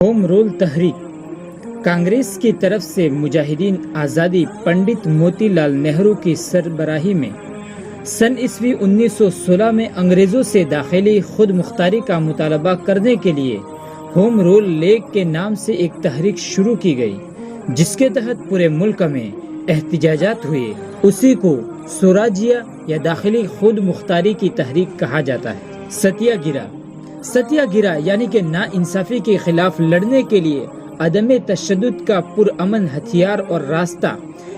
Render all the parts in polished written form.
Home role تحریک کانگریس کی طرف سے مجاہدین آزادی پنڈت موتی لال نہرو کی سربراہی میں سن عیسوی 1916 میں انگریزوں سے داخلی خود مختاری کا مطالبہ کرنے کے لیے ہوم رول لیگ کے نام سے ایک تحریک شروع کی گئی، جس کے تحت پورے ملک میں احتجاجات ہوئے۔ اسی کو سوراجیہ یا داخلی خود مختاری کی تحریک کہا جاتا ہے۔ ستیہ گرہ یعنی کہ نا انصافی کے خلاف لڑنے کے لیے عدم تشدد کا پرامن ہتھیار اور راستہ،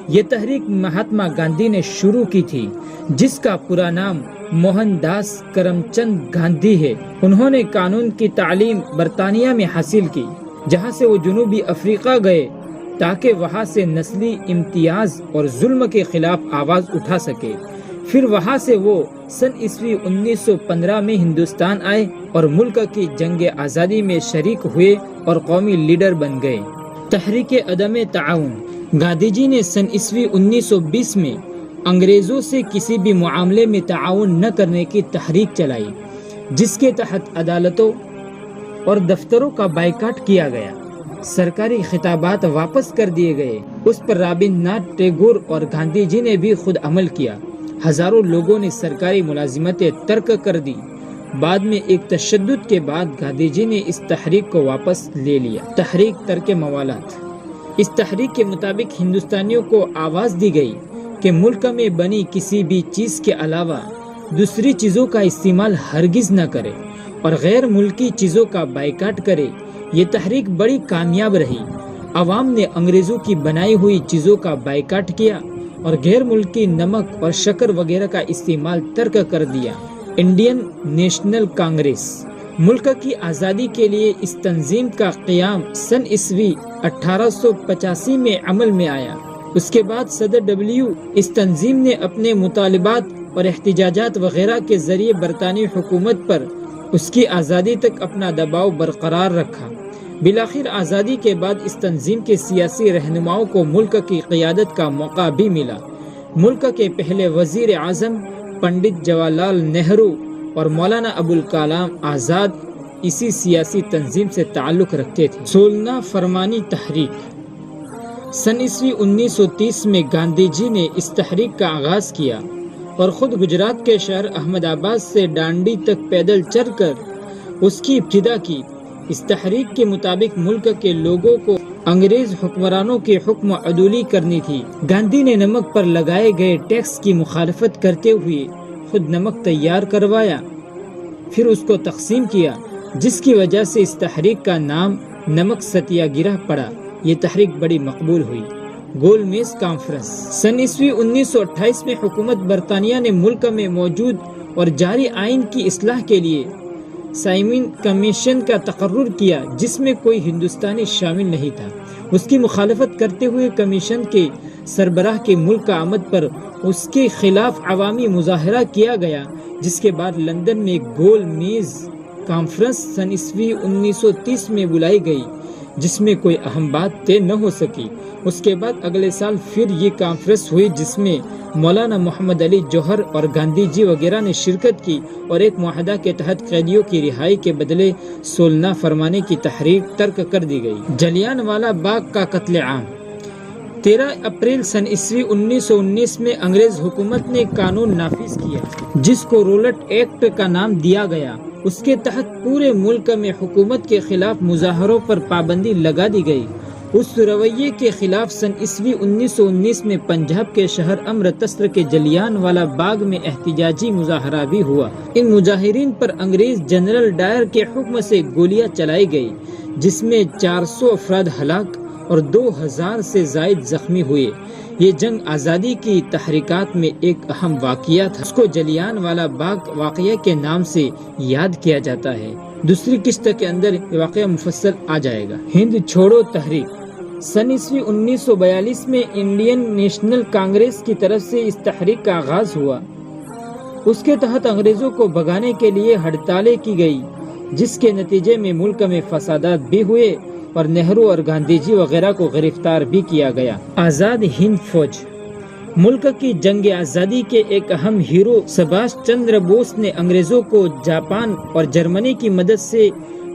یہ تحریک مہاتما گاندھی نے شروع کی تھی، جس کا پورا نام موہن داس کرم چند گاندھی ہے۔ انہوں نے قانون کی تعلیم برطانیہ میں حاصل کی، جہاں سے وہ جنوبی افریقہ گئے تاکہ وہاں سے نسلی امتیاز اور ظلم کے خلاف آواز اٹھا سکے۔ پھر وہاں سے وہ سن عیسوی 1915 میں ہندوستان آئے اور ملک کی جنگ آزادی میں شریک ہوئے اور قومی لیڈر بن گئے۔ تحریک عدم تعاون گاندھی جی نے سن عیسوی 1920 میں انگریزوں سے کسی بھی معاملے میں تعاون نہ کرنے کی تحریک چلائی، جس کے تحت عدالتوں اور دفتروں کا بائیکاٹ کیا گیا، سرکاری خطابات واپس کر دیے گئے۔ اس پر رابندر ناتھ ٹیگور اور گاندھی جی نے بھی خود عمل کیا۔ ہزاروں لوگوں نے سرکاری ملازمتیں ترک کر دی۔ بعد میں ایک تشدد کے بعد گاندھی جی نے اس تحریک کو واپس لے لیا۔ تحریک ترک موالات، اس تحریک کے مطابق ہندوستانیوں کو آواز دی گئی کہ ملک میں بنی کسی بھی چیز کے علاوہ دوسری چیزوں کا استعمال ہرگز نہ کرے اور غیر ملکی چیزوں کا بائیکاٹ کرے۔ یہ تحریک بڑی کامیاب رہی۔ عوام نے انگریزوں کی بنائی ہوئی چیزوں کا بائیکاٹ کیا اور غیر ملکی نمک اور شکر وغیرہ کا استعمال ترک کر دیا۔ انڈین نیشنل کانگریس، ملک کی آزادی کے لیے اس تنظیم کا قیام سن عیسوی 1885 میں عمل میں آیا۔ اس کے بعد صدر ڈبلیو اس تنظیم نے اپنے مطالبات اور احتجاجات وغیرہ کے ذریعے برطانوی حکومت پر اس کی آزادی تک اپنا دباؤ برقرار رکھا۔ بالآخر آزادی کے بعد اس تنظیم کے سیاسی رہنماؤں کو ملک کی قیادت کا موقع بھی ملا۔ ملک کے پہلے وزیر اعظم پنڈت جواہر لال نہرو اور مولانا ابوالکلام آزاد اسی سیاسی تنظیم سے تعلق رکھتے تھے۔ 16 فرمانی تحریک، سن عیسوی 1930 میں گاندھی جی نے اس تحریک کا آغاز کیا اور خود گجرات کے شہر احمد آباد سے ڈانڈی تک پیدل چل کر اس کی ابتدا کی۔ اس تحریک کے مطابق ملک کے لوگوں کو انگریز حکمرانوں کی حکم عدولی کرنی تھی۔ گاندھی نے نمک پر لگائے گئے ٹیکس کی مخالفت کرتے ہوئے خود نمک تیار کروایا، پھر اس کو تقسیم کیا، جس کی وجہ سے اس تحریک کا نام نمک ستیہ گرہ پڑا۔ یہ تحریک بڑی مقبول ہوئی۔ گول میز کانفرنس، سن عیسوی 1928 میں حکومت برطانیہ نے ملک میں موجود اور جاری آئین کی اصلاح کے لیے سائمن کمیشن کا تقرر کیا، جس میں کوئی ہندوستانی شامل نہیں تھا۔ اس کی مخالفت کرتے ہوئے کمیشن کے سربراہ کے ملک آمد پر اس کے خلاف عوامی مظاہرہ کیا گیا، جس کے بعد لندن میں ایک گول میز کانفرنس سن عیسوی 1930 میں بلائی گئی، جس میں کوئی اہم بات طے نہ ہو سکی۔ اس کے بعد اگلے سال پھر یہ کانفرنس ہوئی، جس میں مولانا محمد علی جوہر اور گاندھی جی وغیرہ نے شرکت کی اور ایک معاہدہ کے تحت قیدیوں کی رہائی کے بدلے 16 فرمانے کی تحریک ترک کر دی گئی۔ جلیان والا باغ کا قتل عام، 13 اپریل سن عیسوی 1919 میں انگریز حکومت نے قانون نافذ کیا، جس کو رولٹ ایکٹ کا نام دیا گیا۔ اس کے تحت پورے ملک میں حکومت کے خلاف مظاہروں پر پابندی لگا دی گئی۔ اس رویے کے خلاف سن عیسوی 1919 میں پنجاب کے شہر امرتسر کے جلیان والا باغ میں احتجاجی مظاہرہ بھی ہوا۔ ان مظاہرین پر انگریز جنرل ڈائر کے حکم سے گولیاں چلائی گئی، جس میں 400 افراد ہلاک اور 2000 سے زائد زخمی ہوئے۔ یہ جنگ آزادی کی تحریکات میں ایک اہم واقعہ تھا۔ اس کو جلیان والا باغ واقعہ کے نام سے یاد کیا جاتا ہے۔ دوسری قسط کے اندر یہ واقعہ مفصل آ جائے گا۔ ہند چھوڑو تحریک، سن عیسوی 1942 میں انڈین نیشنل کانگریس کی طرف سے اس تحریک کا آغاز ہوا۔ اس کے تحت انگریزوں کو بھگانے کے لیے ہڑتالیں کی گئی، جس کے نتیجے میں ملک میں فسادات بھی ہوئے اور نہرو اور گاندھی جی وغیرہ کو گرفتار بھی کیا گیا۔ آزاد ہند فوج، ملک کی جنگ آزادی کے ایک اہم ہیرو سبھاش چندر بوس نے انگریزوں کو جاپان اور جرمنی کی مدد سے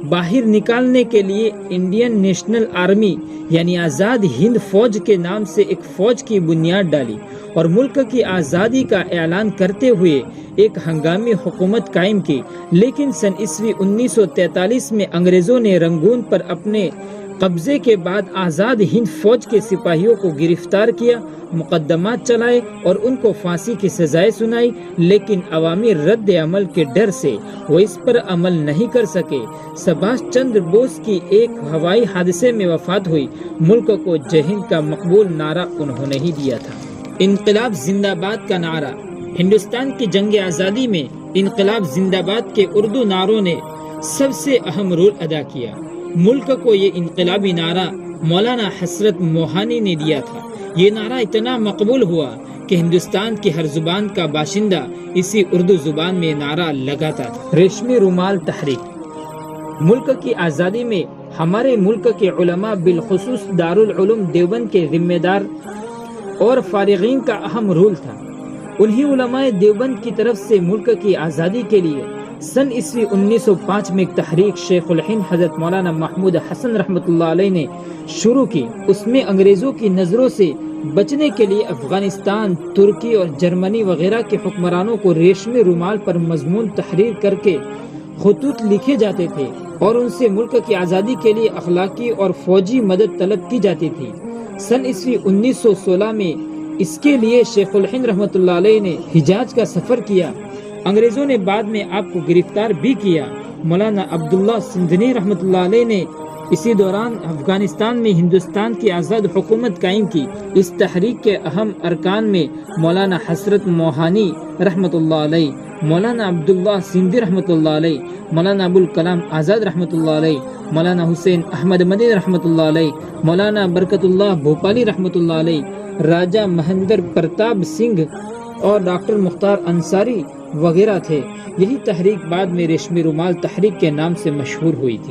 باہر نکالنے کے لیے انڈین نیشنل آرمی یعنی آزاد ہند فوج کے نام سے ایک فوج کی بنیاد ڈالی اور ملک کی آزادی کا اعلان کرتے ہوئے ایک ہنگامی حکومت قائم کی۔ لیکن سن عیسوی 1943 میں انگریزوں نے رنگون پر اپنے قبضے کے بعد آزاد ہند فوج کے سپاہیوں کو گرفتار کیا، مقدمات چلائے اور ان کو پھانسی کی سزائیں سنائی، لیکن عوامی رد عمل کے ڈر سے وہ اس پر عمل نہیں کر سکے۔ سبھاش چندر بوس کی ایک ہوائی حادثے میں وفات ہوئی۔ ملک کو جے ہند کا مقبول نعرہ انہوں نے ہی دیا تھا۔ انقلاب زندہ باد کا نعرہ۔ ہندوستان کی جنگ آزادی میں انقلاب زندہ باد کے اردو نعروں نے سب سے اہم رول ادا کیا۔ ملک کو یہ انقلابی نعرہ مولانا حسرت موہانی نے دیا تھا۔ یہ نعرہ اتنا مقبول ہوا کہ ہندوستان کی ہر زبان کا باشندہ اسی اردو زبان میں نعرہ لگاتا تھا۔ ریشمی رومال تحریک۔ ملک کی آزادی میں ہمارے ملک کے علماء بالخصوص دارالعلوم دیوبند کے ذمہ دار اور فارغین کا اہم رول تھا۔ انہی علماء دیوبند کی طرف سے ملک کی آزادی کے لیے سن عیسوی 1905 میں ایک تحریک شیخ الہند حضرت مولانا محمود حسن رحمۃ اللہ علیہ نے شروع کی۔ اس میں انگریزوں کی نظروں سے بچنے کے لیے افغانستان، ترکی اور جرمنی وغیرہ کے حکمرانوں کو ریشمی رومال پر مضمون تحریر کر کے خطوط لکھے جاتے تھے اور ان سے ملک کی آزادی کے لیے اخلاقی اور فوجی مدد طلب کی جاتی تھی۔ سن عیسوی 1916 میں اس کے لیے شیخ الہند رحمۃ اللہ علیہ نے حجاز کا سفر کیا۔ انگریزوں نے بعد میں آپ کو گرفتار بھی کیا۔ مولانا عبداللہ سندھنی رحمۃ اللہ علیہ نے اسی دوران افغانستان میں ہندوستان کی آزاد حکومت قائم کی۔ اس تحریک کے اہم ارکان میں مولانا حسرت موہانی رحمۃ اللہ علیہ، مولانا عبداللہ سندھی رحمۃ اللہ علیہ، مولانا ابوالکلام آزاد رحمۃ اللہ علیہ، مولانا حسین احمد مدنی رحمۃ اللہ علیہ، مولانا برکت اللہ بھوپالی رحمۃ اللہ علیہ، راجہ مہندر پرتاپ سنگھ اور ڈاکٹر مختار انصاری وغیرہ تھے۔ یہی تحریک بعد میں ریشمی رومال تحریک کے نام سے مشہور ہوئی تھی۔